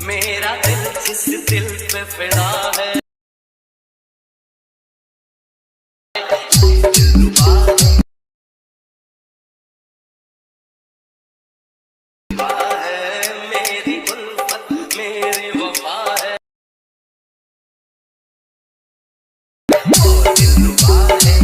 मेरा दिल जिस दिल पे फिदा है मेरी उल्फत मेरी वफा है दिलरुबा है।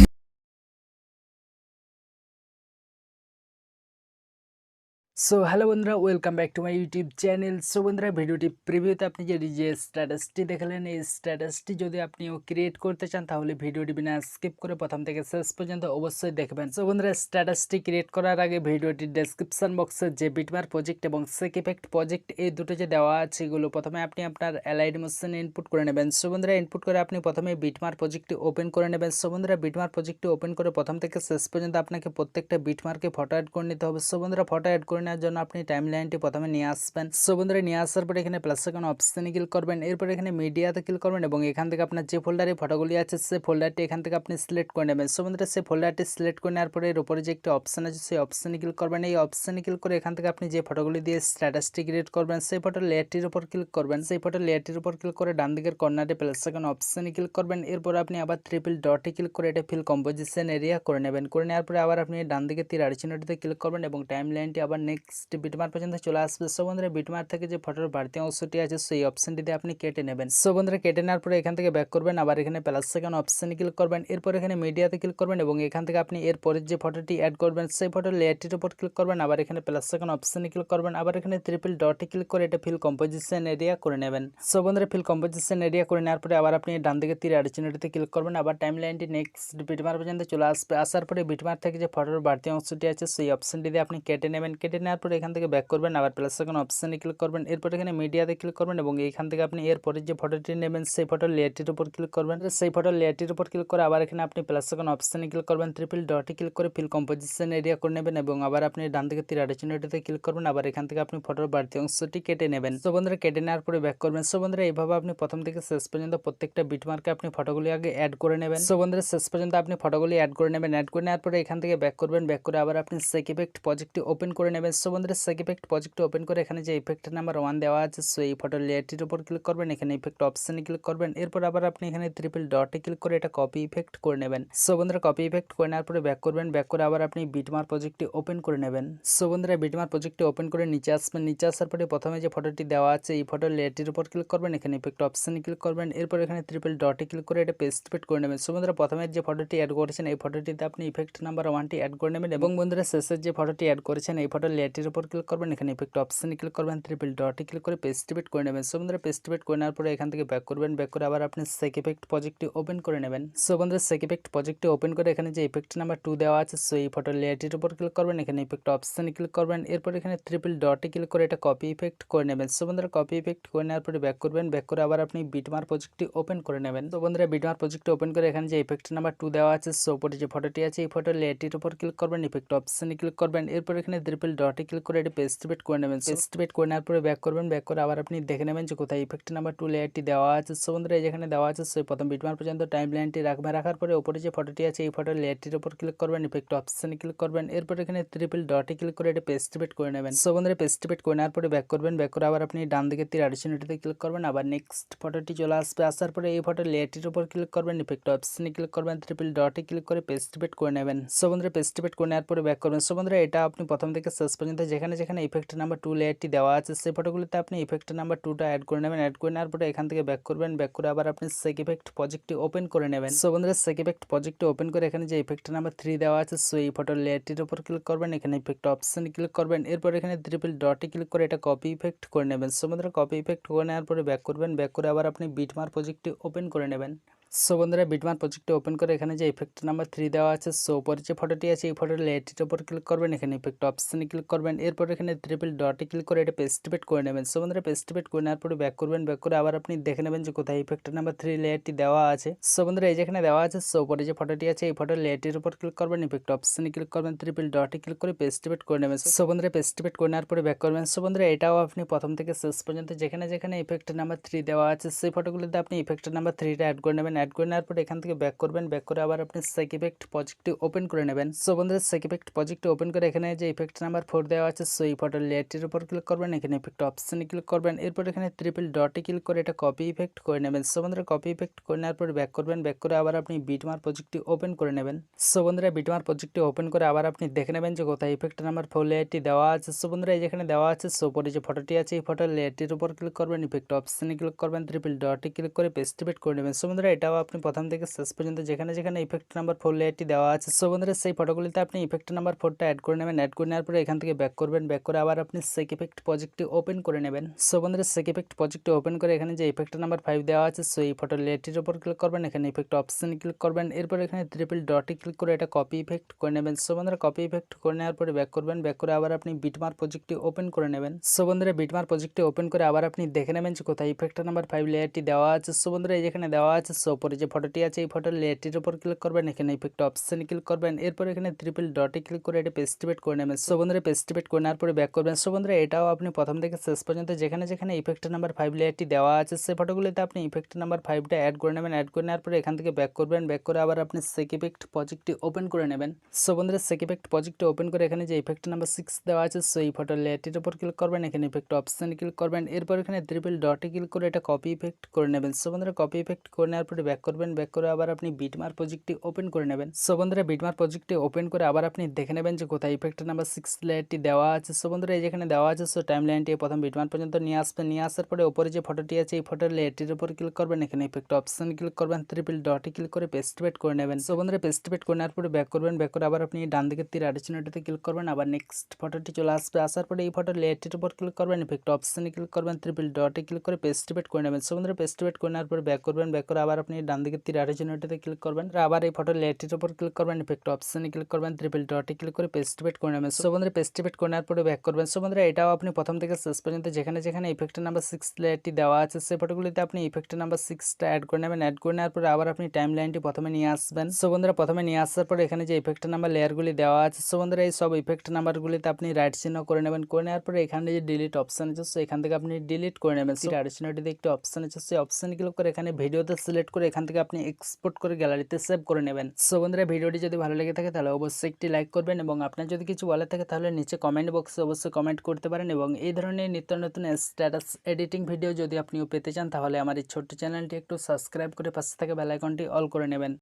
সো হ্যালো বন্ধুরা, welcome back to my YouTube channel. So বন্ধুরা, ভিডিওটি প্রিভিউতে আপনি যে স্ট্যাটাসটি দেখালেন, এই স্ট্যাটাসটি যদি আপনিও ক্রিয়েট করতে চান তাহলে ভিডিওটি বিনা স্কিপ করে প্রথম থেকে শেষ পর্যন্ত অবশ্যই দেখবেন। সো বন্ধুরা, স্ট্যাটাসটি ক্রিয়েট করার আগে ভিডিওটির ডেসক্রিপশন বক্সে যে বিটমার প্রজেক্ট এবং শেক ইফেক্ট প্রজেক্ট এই দুটো যে দেওয়া আছে, এগুলো প্রথমে আপনি আপনার অ্যালাইড মোশনে ইনপুট করে নেবেন। সো বন্ধুরা, ইনপুট করে আপনি প্রথমে বিটমার প্রজেক্টটি ওপেন করে নেবেন। সো বন্ধুরা, বিটমার প্রজেক্টটি ওপেন করে প্রথম থেকে শেষ পর্যন্ত আপনাকে প্রত্যেকটা বিটমার্কে ফটো অ্যাড করে নিতে হবে। সো বন্ধুরা, ফটো অ্যাড করে নেওয়ার জন্য আপনি টাইম লাইনটি প্রথমে নিয়ে আসবেন। সো বন্ধুরা, নিয়ে আসার পরে এখানে প্লাস আইকন অপশনে ক্লিক করবেন, এরপর এখানে মিডিয়াতে ক্লিক করবেন এবং এখান থেকে আপনার যে ফোল্ডারে ফটোগুলি আছে সেই ফোল্ডারটি এখান থেকে আপনি সিলেক্ট করে নেবেন। সো বন্ধুরা, সেই ফোল্ডারটি সিলেক্ট করে নেওয়ার পরে এর উপরে যে একটি অপশন আছে সেই অপশনে ক্লিক করবেন। এই অপশনে ক্লিক করে এখান থেকে আপনি যে ফটোগুলি দিয়ে স্ট্যাটাসটি ক্রিয়েট করবেন সেই ফটো লেয়ারটির উপর ক্লিক করবেন। সেই ফটো লেয়ারটির উপর ক্লিক করে ডান দিকের কর্নারে প্লাস আইকন অপশনে ক্লিক করবেন। এরপর আপনি আবার ট্রিপল ডটে ক্লিক করে এটা ফিল কম্পোজিশন এরিয়া করে নেবেন। করে নেওয়ার পরে আবার আপনি ডান দিকে তীর চিহ্নটিতে ক্লিক করবেন এবং টাইম লাইনটি আবার নেক্সট বিটমার পর্যন্ত চলে আসবে। সো বন্ধুরা, বিটমার থেকে যে ফটোর বাড়তি অংশটি আছে সেই অপশনটিতে আপনি কেটে নেবেন। সো বন্ধুরা, কেটে নেওয়ার পরে এখান থেকে ব্যাক করবেন, আবার এখানে প্লাস আইকন অপশনে ক্লিক করবেন। এরপর এখানে মিডিয়াতে ক্লিক করবেন এবং এখান থেকে আপনি এরপরের যে ফটোটি অ্যাড করবেন সেই ফটোর লেয়ারটির উপর ক্লিক করবেন। আবার এখানে প্লাস আইকন অপশনে ক্লিক করবেন, আবার এখানে ট্রিপল ডটে ক্লিক করে এটা ফিল কম্পোজিশন এরিয়া করে নেবেন। সো বন্ধুরা, ফিল কম্পোজিশন এরিয়া করে নেওয়ার পরে আবার আপনি ডান দিকে তীর চিহ্নটিতে ক্লিক করবেন। আবার টাইম লাইনটি নেক্সট বিটমার পর্যন্ত চলে আসবে। আসার পরে বিটমার থেকে যে ফটোর বাড়তি অংশটি আছে সেই অপশনটিতে আপনি কেটে নেবেন। কেটে নেওয়ার পরে এখান থেকে ব্যাক করবেন, আবার প্লাস আইকন অপশনে ক্লিক করবেন। এরপর এখানে মিডিয়াতে ক্লিক করবেন এবং এইখান থেকে আপনি এরপরে যে ফটোটি নেবেন সেই ফটোর লেয়ারটির উপর ক্লিক করবেন। সেই ফটোর লেয়ারটির উপর ক্লিক করে আবার এখানে আপনি প্লাস আইকন অপশনে ক্লিক করবেন, ট্রিপল ডটে ক্লিক করে ফিল কম্পোজিশন এরিয়া করে নেবেন এবং আবার আপনি ডান দিকে তীর চিহ্নটিতে ক্লিক করবেন। আবার এখান থেকে আপনি ফটোর বাড়তি অংশটি কেটে নেবেন। সো বন্ধুরা, কেটে নেওয়ার পরে ব্যাক করবেন। সো বন্ধুরা, এইভাবে আপনি প্রথম থেকে শেষ পর্যন্ত প্রত্যেকটা বিটমার্কে আপনি ফটোগুলি আগে অ্যাড করে নেবেন। সো বন্ধুরা, শেষ পর্যন্ত আপনি ফটোগুলি অ্যাড করে নেবেন। অ্যাড করে নেওয়ার পরে এখান থেকে ব্যাক করবেন। ব্যাক করে আবার আপনি শেক ইফেক্ট প্রজেক্টটি ওপেন করে নেবেন। সো বন্ধুরা, শেক ইফেক্ট প্রজেক্টটি ওপেন করে এখানে যে ইফেক্ট নাম্বার 1 দেওয়া আছে সো এই ফটোর লেয়ারটির উপর ক্লিক করবেন, এখানে ইফেক্ট অপশনে ক্লিক করবেন। এরপর আবার আপনি এখানে ট্রিপল ডটে ক্লিক করে এটা কপি ইফেক্ট করে নেবেন। সো বন্ধুরা, কপি ইফেক্ট করে নেওয়ার পরে ব্যাক করবেন। ব্যাক করে আবার আপনি বিটমার প্রজেক্টটি ওপেন করে নেবেন। সো বন্ধুরা, বিটমার প্রজেক্টটি ওপেন করে নিচে আসবেন। নিচে আসার পরে প্রথমে যে ফটোটি দেওয়া আছে এই ফটোর লেয়ারটির উপর ক্লিক করবেন, এখানে ইফেক্ট অপশনে ক্লিক করবেন। এরপর এখানে ট্রিপল ডটে ক্লিক করে এটা পেস্ট পেট করে নেবেন। সো বন্ধুরা, প্রথমে যে ফটোটি অ্যাড করেছেন এই ফটোটিতে আপনি ইফেক্ট নাম্বার 1টি অ্যাড করে নেবেন এবং বন্ধুরা শেষের যে ফটোটি অ্যাড করেছেন এই ফটোর লেয়ারটির উপর ক্লিক করবেন, এখানে ইফেক্ট অপশনে ক্লিক করবেন, ট্রিপল ডটে ক্লিক করে পেস্ট পেট করে নেবেন। সো বন্ধুরা, পেস্ট পেট করে নেওয়ার পরে এখান থেকে ব্যাক করবেন। ব্যাক করে আবার আপনি শেক ইফেক্ট প্রজেক্টটি ওপেন করে নেবেন। সো বন্ধুরা, শেক ইফেক্ট প্রজেক্টটি ওপেন করে এখানে যে ইফেক্ট নাম্বার 2 দেওয়া আছে সো এই ফটোর লেয়ারটির উপর ক্লিক করবেন, এখানে ইফেক্ট অপশনে ক্লিক করবেন। এরপর এখানে ট্রিপল ডটে ক্লিক করে এটা কপি ইফেক্ট করে নেবেন। সো বন্ধুরা, কপি ইফেক্ট করে নেওয়ার পরে ব্যাক করবেন। ব্যাক করে আবার আপনি বিটমার প্রজেক্টটি ওপেন করে নেবেন। তো বন্ধুরা, বিটমার প্রজেক্টটি ওপেন করে এখানে যে ইফেক্ট নাম্বার 2 দেওয়া আছে সো উপরে যে ফটোটি আছে এই ফটোর লেয়ারটির উপর ক্লিক করবেন, ইফেক্ট অপশনে ক্লিক করবেন। এরপর এখানে ট্রিপল ডটে ক্লিক করে এটা পেস্ট পেট করে নেবেন। পেস্ট পেট করে নেওয়ার পরে ব্যাক করবেন। ব্যাক করে আবার আপনি দেখে নেবেন যে কোথায় ইফেক্ট নাম্বার 2 লেয়ারটি দেওয়া আছে। সো বন্ধুরা, যেখানে দেওয়া আছে সেই প্রথম বিটমার পর্যন্ত টাইম লাইনটি রাখবেন। রাখার পরে উপরে যে ফটোটি আছে এই ফটোর লেয়ারটির উপর ক্লিক করবেন, ইফেক্ট অপশনে ক্লিক করবেন। এরপর এখানে ট্রিপল ডটে ক্লিক করে এটা পেস্ট পেট করে নেবেন। সো বন্ধুরা, পেস্ট পেট করে নেওয়ার পরে ব্যাক করবেন। ব্যাক করে আবার আপনি ডান দিকে তীর চিহ্নটিতে ক্লিক করবেন, আবার নেক্সট ফটোটি চলে আসবে। আসার পরে এই ফটোর লেয়ারটির উপর ক্লিক করবেন, ইফেক্ট অপশনে ক্লিক করবেন, ট্রিপল ডটে ক্লিক করে পেস্ট পেট করে নেবেন। সো বন্ধুরা, পেস্ট পেট করে নেওয়ার পরে ব্যাক করবেন। সো বন্ধুরা, এটা আপনি প্রথম থেকে শেষ পর্যন্ত যেখানে যেখানে ইফেক্ট নাম্বার 2 লেয়ারটি দেওয়া আছে সেই ফটোগুলিতে আপনি ইফেক্ট নাম্বার 2টা অ্যাড করে নেবেন। অ্যাড করে নেওয়ার পরে এখান থেকে ব্যাক করবেন। ব্যাক করে আবার আপনি শেক ইফেক্ট প্রজেক্টটি ওপেন করে নেবেন। সো বন্ধুরা, শেক ইফেক্ট প্রজেক্টটি ওপেন করে এখানে যে ইফেক্ট নাম্বার 3 দেওয়া আছে সো এই ফটোর লেয়ারটির উপর ক্লিক করবেন, এখানে ইফেক্ট অপশনে ক্লিক করবেন। এরপর এখানে ট্রিপল ডটে ক্লিক করে এটা কপি ইফেক্ট করে নেবেন। সো বন্ধুরা, কপি ইফেক্ট করে নেওয়ার পরে ব্যাক করবেন। ব্যাক করে আবার আপনি বিটমার প্রজেক্টটি ওপেন করে নেবেন। সো বন্ধুরা, বিটমার প্রজেক্টটি ওপেন করে এখানে যে ইফেক্ট নাম্বার 3 দেওয়া আছে সো উপরে যে ফটোটি আছে এই ফটোর লেয়ারটির উপর ক্লিক করবেন, এখানে ইফেক্ট অপশনে ক্লিক করবেন। এরপর এখানে ট্রিপল ডটে ক্লিক করে এটা পেস্ট পেট করে নেবেন। সো বন্ধুরা, পেস্ট পেট করে নেওয়ার পরে ব্যাক করবেন। ব্যাক করে আবার আপনি দেখে নেবেন যে কোথায় ইফেক্ট নাম্বার 3 লেয়ারটি দেওয়া আছে। সো বন্ধুরা, এই যেখানে দেওয়া আছে সো উপরে যে ফটোটি আছে এই ফটোর লেয়ারটির উপর ক্লিক করবেন, ইফেক্ট অপশনে ক্লিক করবেন, ট্রিপল ডটে ক্লিক করে পেস্ট পেট করে নেবেন। সো বন্ধুরা, পেস্ট পেট করে নেওয়ার পরে ব্যাক করবেন। সো বন্ধুরা, এটাও আপনি প্রথম থেকে শেষ পর্যন্ত যেখানে যেখানে ইফেক্ট নাম্বার 3 দেওয়া আছে সেই ফটোগুলিতে আপনি ইফেক্ট নাম্বার 3টা অ্যাড করে নেবেন। অ্যাড করে নেওয়ার পরে এখান থেকে ব্যাক করবেন, ব্যাক করে আবার আপনি শেক ইফেক্ট প্রজেক্টটি ওপেন করে নেবেন। সো বন্ধুরা শেক ইফেক্ট প্রজেক্টটি ওপেন করে এখানে যে ইফেক্ট নাম্বার 4 দেওয়া আছে সো এই ফটোর লেয়ারটির উপর ক্লিক করবেন, এখানে ইফেক্ট অপশনে ক্লিক করবেন, এরপর এখানে ট্রিপল ডটে ক্লিক করে এটা কপি ইফেক্ট করে নেবেন। সো বন্ধুরা কপি ইফেক্ট করে নেওয়ার পরে ব্যাক করবেন, ব্যাক করে আবার আপনি বিটমার্ক প্রজেক্টটি ওপেন করে নেবেন। সো বন্ধুরা বিটমার্ক প্রজেক্টটি ওপেন করে আবার আপনি দেখে নেবেন যে কোথায় ইফেক্ট নাম্বার 4 লেয়ারটি দেওয়া আছে। সো বন্ধুরা এই যেখানে দেওয়া আছে সো পরে যে ফটোটি আছে এই ফটোর লেয়ারটির উপর ক্লিক করবেন, ইফেক্ট অপশনে ক্লিক করবেন, ট্রিপল ডটে ক্লিক করে পেস্ট ইফেক্ট করে নেবেন। সো বন্ধুরা এটাও আপনি প্রথম থেকে শেষ পর্যন্ত যেখানে যেখানে ইফেক্ট নাম্বার 4 লেয়ারটি দেওয়া আছে সো বন্ধুরা সেই ফটোগুলিতে আপনি ইফেক্ট নাম্বার 4টা অ্যাড করে নেবেন। অ্যাড করে নেওয়ার পরে এখান থেকে ব্যাক করবেন, ব্যাক করে আবার আপনি শেক ইফেক্ট প্রজেক্টটি ওপেন করে নেবেন। সো বন্ধুরা শেক ইফেক্ট প্রজেক্টটি ওপেন করে এখানে যে ইফেক্ট নাম্বার 5 দেওয়া আছে সো এই ফটোর লেয়ারটির উপর ক্লিক করবেন, এখানে ইফেক্ট অপশনে ক্লিক করবেন, এরপর এখানে ট্রিপল ডটে ক্লিক করে এটা কপি ইফেক্ট করে নেবেন। সো বন্ধুরা কপি ইফেক্ট করে নেওয়ার পরে ব্যাক করবেন, ব্যাক করে আবার আপনি বিটমার্ক প্রজেক্টটি ওপেন করে নেবেন। সো বন্ধুরা বিটমার্ক প্রজেক্টটি ওপেন করে আবার আপনি দেখে নেবেন যে কোথায় ইফেক্ট নাম্বার 5 লেয়ারটি দেওয়া আছে। সো বন্ধুরা এই যেখানে দেওয়া আছে সো পরে যে ফটোটি আছে এই ফটোর লেয়ারটির উপর ক্লিক করবেন, এখানে ইফেক্ট অপশনে ক্লিক করবেন, এরপর এখানে ট্রিপল ডটে ক্লিক করে এটা পেস্ট ইফেক্ট করে নেবেন। সো বন্ধুরা পেস্ট ইফেক্ট করে নেওয়ার পরে ব্যাক করবেন। সো বন্ধুরা এটাও আপনি প্রথম থেকে শেষ পর্যন্ত যেখানে যেখানে ইফেক্ট নাম্বার 5 লেয়ারটি দেওয়া আছে সেই ফটোগুলিতে আপনি ইফেক্ট নাম্বার 5টা অ্যাড করে নেবেন। অ্যাড করে নেওয়ার পরে এখান থেকে ব্যাক করবেন, ব্যাক করে আবার আপনি শেক ইফেক্ট প্রজেক্টটি ওপেন করে নেবেন। সো বন্ধুরা শেক ইফেক্ট প্রজেক্টটি ওপেন করে এখানে যে ইফেক্ট নাম্বার 6 দেওয়া আছে সো এই ফটোর লেয়ারটির উপর ক্লিক করবেন, এখানে ইফেক্ট অপশনে ক্লিক করবেন, এরপর এখানে ট্রিপল ডটে ক্লিক করে এটা কপি ইফেক্ট করে নেবেন। সো বন্ধুরা কপি ইফেক্ট করে নেওয়ার পরে ব্যাক করবেন, ব্যাক করে আবার আপনি বিটমার্ক প্রজেক্টটি ওপেন করে নেবেন। সো বন্ধুরা বিটমার্ক প্রজেক্টটি ওপেন করে আবার আপনি দেখে নেবেন যে কোথায় ইফেক্ট নাম্বার 6 লেয়ারটি দেওয়া আছে। সো বন্ধুরা এই যেখানে দেওয়া আছে সো টাইম লাইনটি প্রথম বিটমার্ক পর্যন্ত নিয়ে আসবেন, নিয়ে আসার পরে উপরে যে ফটোটি আছে এই ফটোর লেয়ারটির উপর ক্লিক করবেন, এখানে ইফেক্ট অপশন ক্লিক করবেন, ট্রিপল ডটে ক্লিক করে পেস্ট ইফেক্ট করে নেবেন। সো বন্ধুরা পেস্ট ইফেক্ট করে নেওয়ার পরে ব্যাক করবেন, ব্যাক করে আবার আপনি ডান দিকের তীর আড়ি চিহ্নটিতে ক্লিক করবেন, আবার নেক্সট ফটোটি চলে আসবে, আসার পরে এই ফটোর লেয়ারটির উপর ক্লিক করবেন, ইফেক্ট অপশনে ক্লিক করবেন, ট্রিপল ডটে ক্লিক করে পেস্ট ইফেক্ট করে নেবেন। সো বন্ধুরা পেস্ট ইফেক্ট করে নেওয়ার পরে ব্যাক করবেন, ব্যাক করে আবার আপনি ডান দিকের তীর আড়ি চিহ্নটিতে ক্লিক করবেন, আবার এই ফটোর লেয়ারটির উপর ক্লিক করবেন, ইফেক্ট অপশনে ক্লিক করবেন, ট্রিপল ডটে ক্লিক করে পেস্ট ইফেক্ট করে নেবেন। সো বন্ধুরা পেস্ট ইফেক্ট করে নেওয়ার পরে ব্যাক করবেন। সো বন্ধুরা এটাও আপনি প্রথম থেকে শেষ পর্যন্ত যেখানে যেখানে ইফেক্ট নাম্বার 6 লেয়ারটি দেওয়া আছে সেই ফটোগুলিতে আপনি ইফেক্ট নাম্বার 6টা অ্যাড করে নেবেন। অ্যাড করে নেওয়ার পরে আবার আপনি টাইম লাইনটি প্রথমে নিয়ে আসবেন। সো বন্ধুরা প্রথমে নিয়ে আসার পরে এখানে যে ইফেক্ট নাম্বার লেয়ারগুলি দেওয়া আছে সো বন্ধুরা এই সব ইফেক্ট নাম্বারগুলিতে আপনি রাইট চিহ্ন করে নেবেন। করে নেওয়ার পরে এখানে যে ডিলিট অপশন আছে সো এখান থেকে আপনি ডিলিট করে নেবেন। রাইট চিহ্নটিতে একটি অপশন আছে সেই অপশনে ক্লিক করে এখানে ভিডিওতে সিলেক্ট করে এখান থেকে আপনি এক্সপোর্ট করে গ্যালারিতে সেভ করে নেবেন। সো বন্ধুরা ভিডিওটি যদি ভালো লেগে থাকে তাহলে অবশ্যই একটি লাইক করবেন এবং আপনার যদি কিছু বলার থাকে তাহলে নিচে কমেন্ট বক্সে অবশ্যই কমেন্ট করতে পারেন। এবং এই ধরনের নিত্য নতুন স্ট্যাটাস এডিটিং ভিডিও যদি আপনিও পেতে চান তাহলে আমার এই ছোট্ট চ্যানেলটি একটু সাবস্ক্রাইব করে পাশে থাকা বেল আইকনটি অল করে নেবেন।